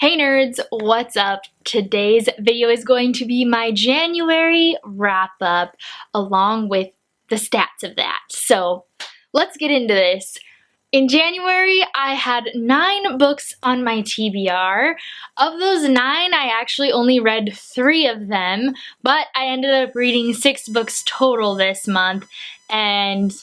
Hey nerds, what's up? Today's video is going to be my January wrap-up along with the stats of that. So let's get into this. In January, I had 9 books on my TBR. Of those 9, I actually only read 3 of them, but I ended up reading 6 books total this month, and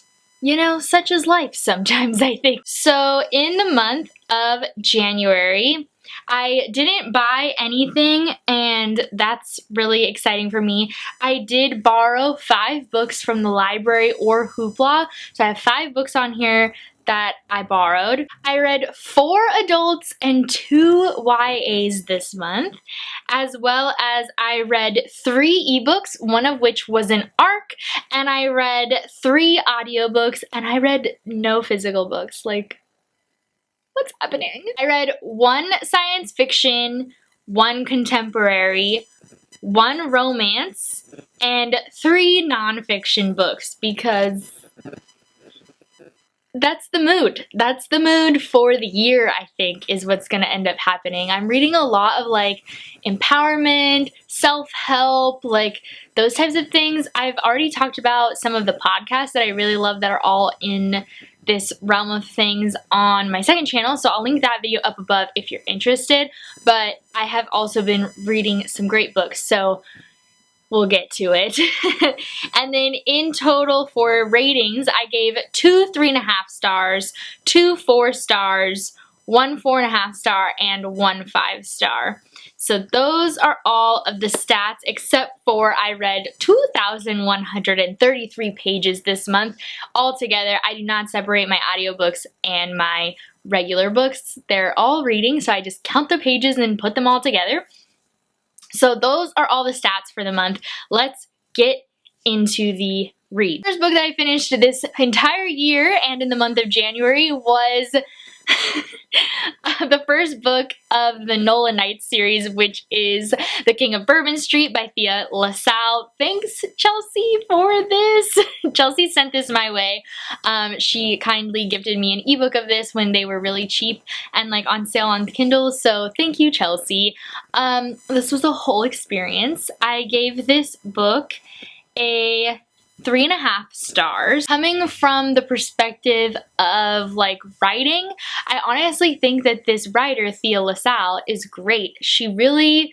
you know, such is life sometimes, I think. So in the month of January, I didn't buy anything, and that's really exciting for me. I did borrow 5 books from the library or Hoopla, so I have 5 books on here that I borrowed. I read 4 adults and 2 YAs this month, as well as I read 3 ebooks, one of which was an ARC, and I read 3 audiobooks, and I read no physical books. Like, what's happening? I read 1 science fiction, 1 contemporary, 1 romance, and 3 nonfiction books because that's the mood. That's the mood for the year, I think, is what's gonna end up happening. I'm reading a lot of like empowerment, self-help, like those types of things. I've already talked about some of the podcasts that I really love that are all in this realm of things on my second channel, so I'll link that video up above if you're interested. But I have also been reading some great books, so we'll get to it. And then in total for ratings, I gave 2 3.5 stars, 2 4 stars, 1 4.5 star, and 1 5 star. So those are all of the stats, except for I read 2,133 pages this month. Altogether, I do not separate my audiobooks and my regular books. They're all reading, so I just count the pages and then put them all together. So those are all the stats for the month. Let's get into the read. The first book that I finished this entire year and in the month of January was the first book of the Nola Knight series, which is The King of Bourbon Street by Thea LaSalle. Thanks, Chelsea, for this. Chelsea sent this my way. She kindly gifted me an ebook of this when they were really cheap and like on sale on Kindle, so thank you, Chelsea. This was a whole experience. I gave this book a 3.5 stars. Coming from the perspective of like writing, I honestly think that this writer, Thea LaSalle, is great. She really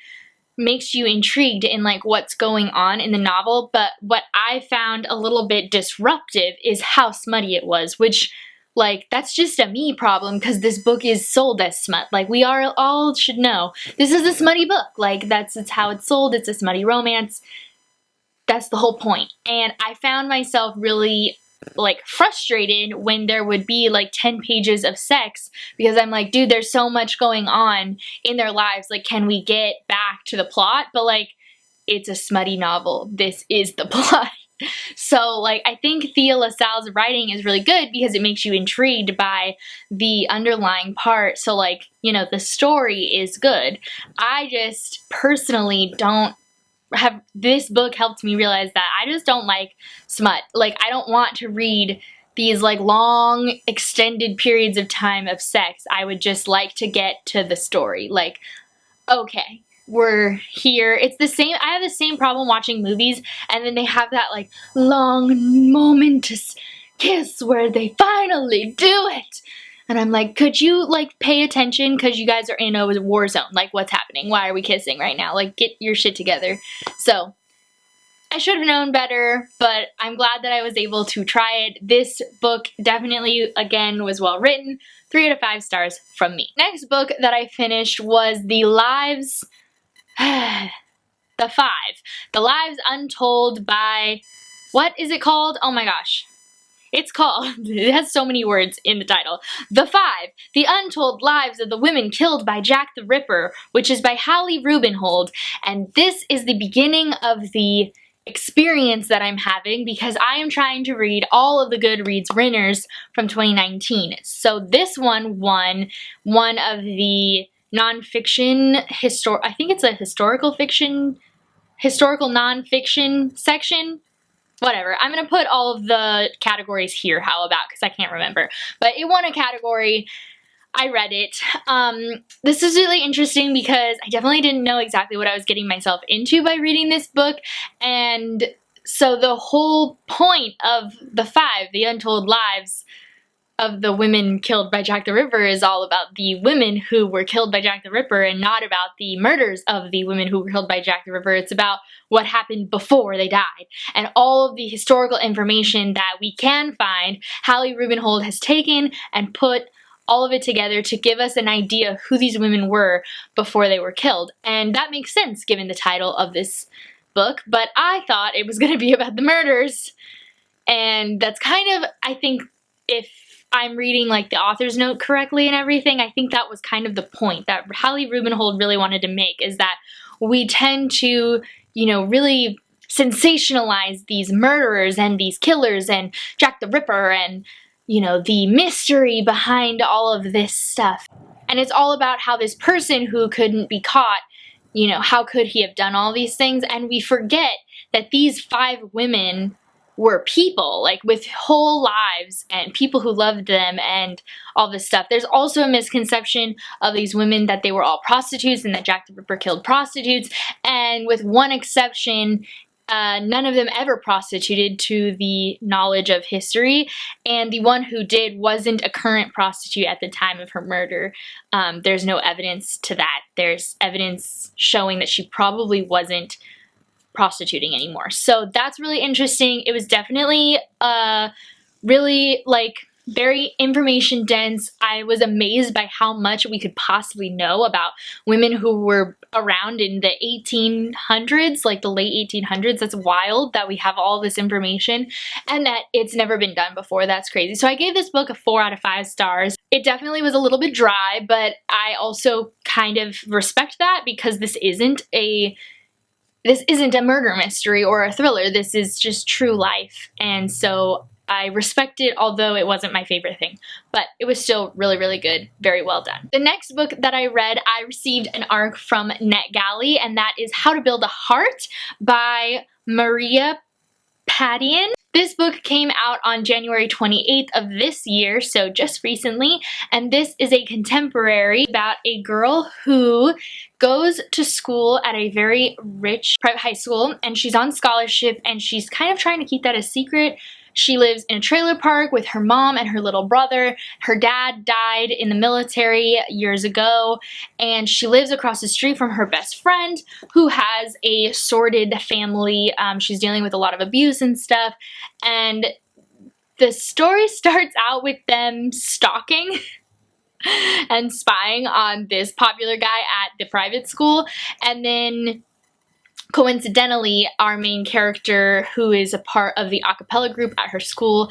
makes you intrigued in like what's going on in the novel, but what I found a little bit disruptive is how smutty it was, which like that's just a me problem because this book is sold as smut. Like we all should know this is a smutty book. Like it's how it's sold. It's a smutty romance. That's the whole point. And I found myself really like frustrated when there would be like 10 pages of sex because I'm like, dude, there's so much going on in their lives. Like, can we get back to the plot? But like, it's a smutty novel. This is the plot. So like, I think Thea LaSalle's writing is really good because it makes you intrigued by the underlying part. So like, you know, the story is good. I just personally don't have, this book helped me realize that I just don't like smut. Like, I don't want to read these like long extended periods of time of sex. I would just like to get to the story. Like, okay, we're here. It's the same, I have the same problem watching movies and then they have that like long momentous kiss where they finally do it. And I'm like, could you like pay attention because you guys are in a war zone? Like, what's happening? Why are we kissing right now? Like, get your shit together. So I should have known better, but I'm glad that I was able to try it. This book definitely, again, was well written. 3 out of 5 stars from me. Next book that I finished was The Lives, The Lives Untold by, what is it called? Oh my gosh. It's called, it has so many words in the title, The 5, The Untold Lives of the Women Killed by Jack the Ripper, which is by Hallie Rubenhold. And this is the beginning of the experience that I'm having because I am trying to read all of the Goodreads winners from 2019. So this one won one of the nonfiction, I think it's a historical nonfiction section. Whatever, I'm gonna put all of the categories here, how about, because I can't remember. But it won a category. I read it. This is really interesting because I definitely didn't know exactly what I was getting myself into by reading this book, and so the whole point of the 5, the untold lives of the women killed by Jack the Ripper, is all about the women who were killed by Jack the Ripper and not about the murders of the women who were killed by Jack the Ripper. It's about what happened before they died. And all of the historical information that we can find, Hallie Rubenhold has taken and put all of it together to give us an idea of who these women were before they were killed. And that makes sense given the title of this book, but I thought it was going to be about the murders. And that's kind of, I think, if I'm reading like the author's note correctly and everything, I think that was kind of the point that Hallie Rubenhold really wanted to make, is that we tend to, you know, really sensationalize these murderers and these killers and Jack the Ripper and, you know, the mystery behind all of this stuff. And it's all about how this person who couldn't be caught, you know, how could he have done all these things? And we forget that these 5 women were people, like with whole lives and people who loved them and all this stuff. There's also a misconception of these women that they were all prostitutes and that Jack the Ripper killed prostitutes, and with one exception, none of them ever prostituted to the knowledge of history, and the one who did wasn't a current prostitute at the time of her murder. There's no evidence to that. There's evidence showing that she probably wasn't prostituting anymore. So that's really interesting. It was definitely really like very information dense. I was amazed by how much we could possibly know about women who were around in the 1800s, like the late 1800s. That's wild that we have all this information and that it's never been done before. That's crazy. So I gave this book a 4 out of 5 stars. It definitely was a little bit dry, but I also kind of respect that because this isn't a murder mystery or a thriller. This is just true life. And so I respect it, although it wasn't my favorite thing. But it was still really, really good. Very well done. The next book that I read, I received an ARC from NetGalley, and that is How to Build a Heart by Maria Padian. This book came out on January 28th of this year, so just recently, and this is a contemporary about a girl who goes to school at a very rich private high school, and she's on scholarship, and she's kind of trying to keep that a secret. She lives in a trailer park with her mom and her little brother. Her dad died in the military years ago, and she lives across the street from her best friend who has a sordid family. She's dealing with a lot of abuse and stuff, and the story starts out with them stalking and spying on this popular guy at the private school, and then coincidentally, our main character, who is a part of the a cappella group at her school,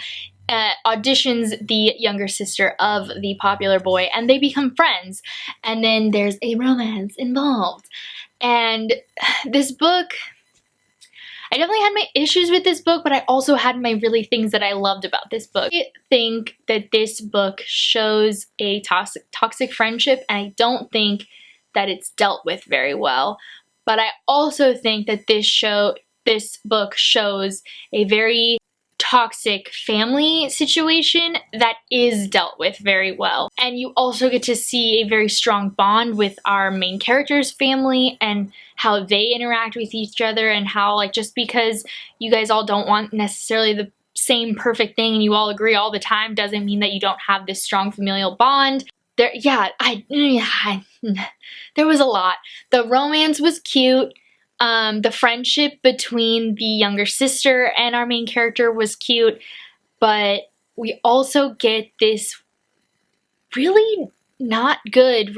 auditions the younger sister of the popular boy, and they become friends. And then there's a romance involved. And this book, I definitely had my issues with this book, but I also had my really things that I loved about this book. I think that this book shows a toxic friendship, and I don't think that it's dealt with very well. But I also think that this book shows a very toxic family situation that is dealt with very well. And you also get to see a very strong bond with our main character's family and how they interact with each other, and how, like, just because you guys all don't want necessarily the same perfect thing and you all agree all the time doesn't mean that you don't have this strong familial bond. There was a lot. The romance was cute. The friendship between the younger sister and our main character was cute, but we also get this really not good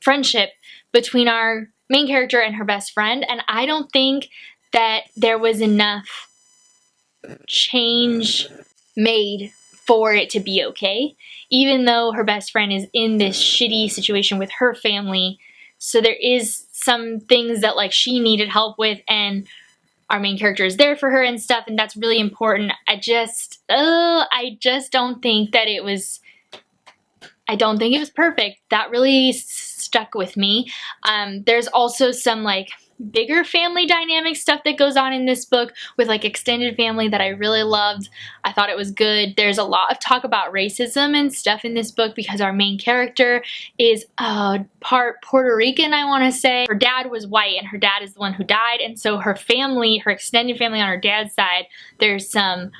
friendship between our main character and her best friend, and I don't think that there was enough change made for it to be okay, even though her best friend is in this shitty situation with her family. So there is some things that, like, she needed help with, and our main character is there for her and stuff, and that's really important. I just don't think that it was perfect. That really stuck with me. There's also some like bigger family dynamic stuff that goes on in this book with like extended family that I really loved. I thought it was good. There's a lot of talk about racism and stuff in this book because our main character is part Puerto Rican, I want to say. Her dad was white and her dad is the one who died, and so her family, her extended family on her dad's side, there's some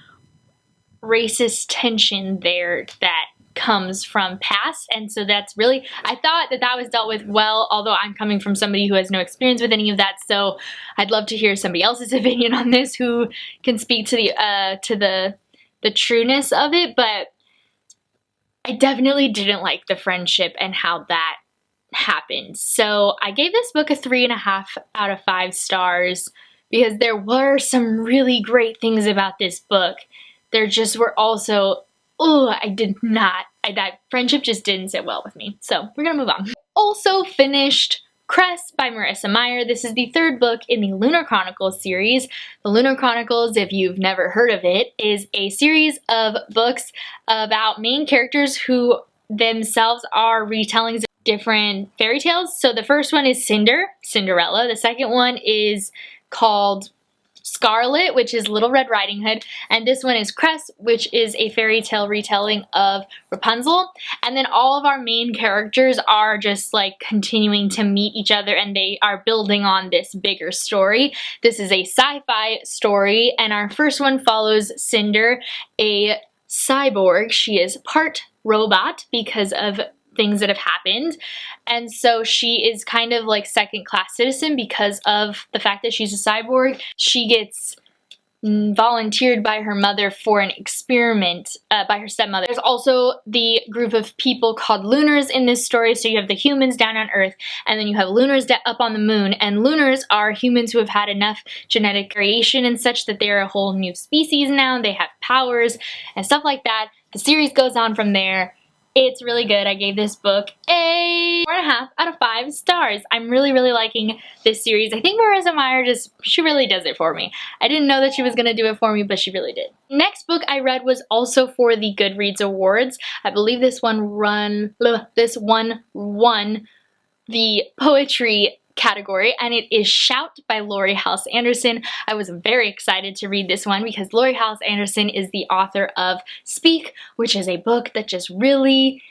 racist tension there that comes from past, and so that's really, I thought that that was dealt with well, although I'm coming from somebody who has no experience with any of that, so I'd love to hear somebody else's opinion on this who can speak to the trueness of it. But I definitely didn't like the friendship and how that happened. So I gave this book a 3.5 out of 5 stars because there were some really great things about this book. There just were also, that friendship just didn't sit well with me. So we're gonna move on. Also finished Cress by Marissa Meyer. This is the 3rd book in the Lunar Chronicles series. The Lunar Chronicles, if you've never heard of it, is a series of books about main characters who themselves are retellings of different fairy tales. So the first one is Cinderella. The second one is called Scarlet, which is Little Red Riding Hood, and this one is Cress, which is a fairy tale retelling of Rapunzel. And then all of our main characters are just like continuing to meet each other, and they are building on this bigger story. This is a sci-fi story, and our first one follows Cinder, a cyborg. She is part robot because of things that have happened, and so she is kind of like second-class citizen because of the fact that she's a cyborg. She gets volunteered by her mother for an experiment by her stepmother. There's also the group of people called Lunars in this story. So you have the humans down on Earth, and then you have Lunars up on the moon, and Lunars are humans who have had enough genetic variation and such that they're a whole new species now. They have powers and stuff like that. The series goes on from there. It's really good. I gave this book a 4.5 out of 5 stars. I'm really, really liking this series. I think Marissa Meyer she really does it for me. I didn't know that she was going to do it for me, but she really did. Next book I read was also for the Goodreads Awards. I believe this one won the poetry category, and it is Shout by Laurie Halse Anderson. I was very excited to read this one because Laurie Halse Anderson is the author of Speak, which is a book that just really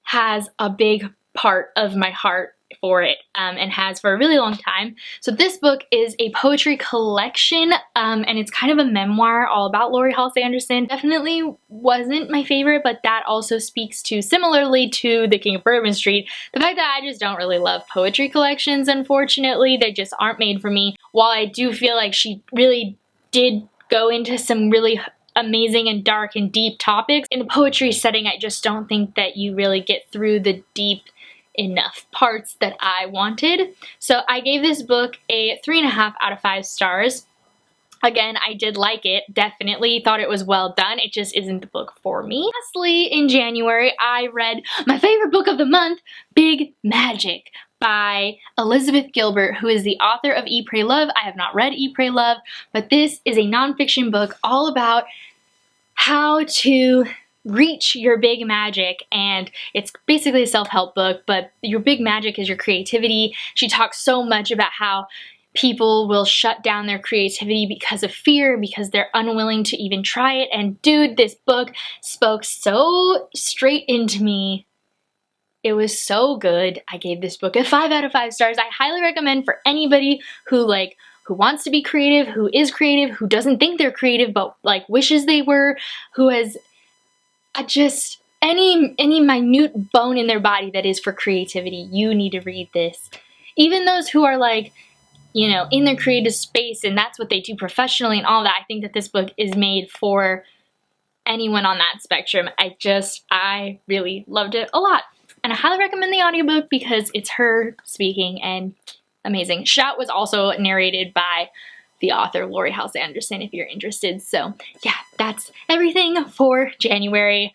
has a big part of my heart for it, and has for a really long time. So this book is a poetry collection, and it's kind of a memoir all about Laurie Halse Anderson. Definitely wasn't my favorite, but that also speaks to, similarly to The King of Bourbon Street, the fact that I just don't really love poetry collections, unfortunately. They just aren't made for me. While I do feel like she really did go into some really amazing and dark and deep topics, in the poetry setting, I just don't think that you really get through the deep enough parts that I wanted. So I gave this book a 3.5 out of 5 stars. Again, I did like it, definitely thought it was well done. It just isn't the book for me. Lastly, in January, I read my favorite book of the month, Big Magic by Elizabeth Gilbert, who is the author of Eat, Pray, Love. I have not read Eat, Pray, Love, but this is a nonfiction book all about how to reach your big magic, and it's basically a self-help book, but your big magic is your creativity. She talks so much about how people will shut down their creativity because of fear, because they're unwilling to even try it, and dude, this book spoke so straight into me. It was so good. I gave this book a 5 out of 5 stars. I highly recommend for anybody who wants to be creative, who is creative, who doesn't think they're creative but wishes they were, who has just any minute bone in their body that is for creativity. You need to read this. Even those who are in their creative space and that's what they do professionally and all that, I think that this book is made for anyone on that spectrum. I really loved it a lot. And I highly recommend the audiobook because it's her speaking and amazing. Shout was also narrated by the author Laurie Halse Anderson if you're interested. So yeah, that's everything for January.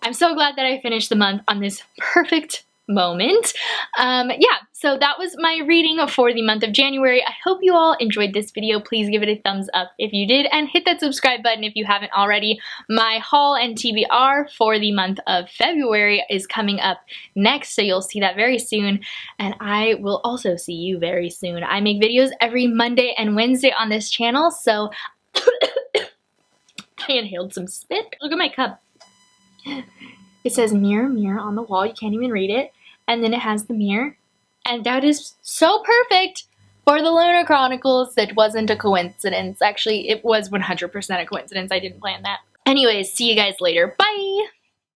I'm so glad that I finished the month on this perfect moment. Yeah, so that was my reading for the month of January. I hope you all enjoyed this video. Please give it a thumbs up if you did, and hit that subscribe button if you haven't already. My haul and TBR for the month of February is coming up next, so you'll see that very soon, and I will also see you very soon. I make videos every Monday and Wednesday on this channel, so I inhaled some spit. Look at my cup. It says mirror, mirror on the wall. You can't even read it. And then it has the mirror. And that is so perfect for the Lunar Chronicles. That wasn't a coincidence. Actually, it was 100% a coincidence. I didn't plan that. Anyways, see you guys later. Bye!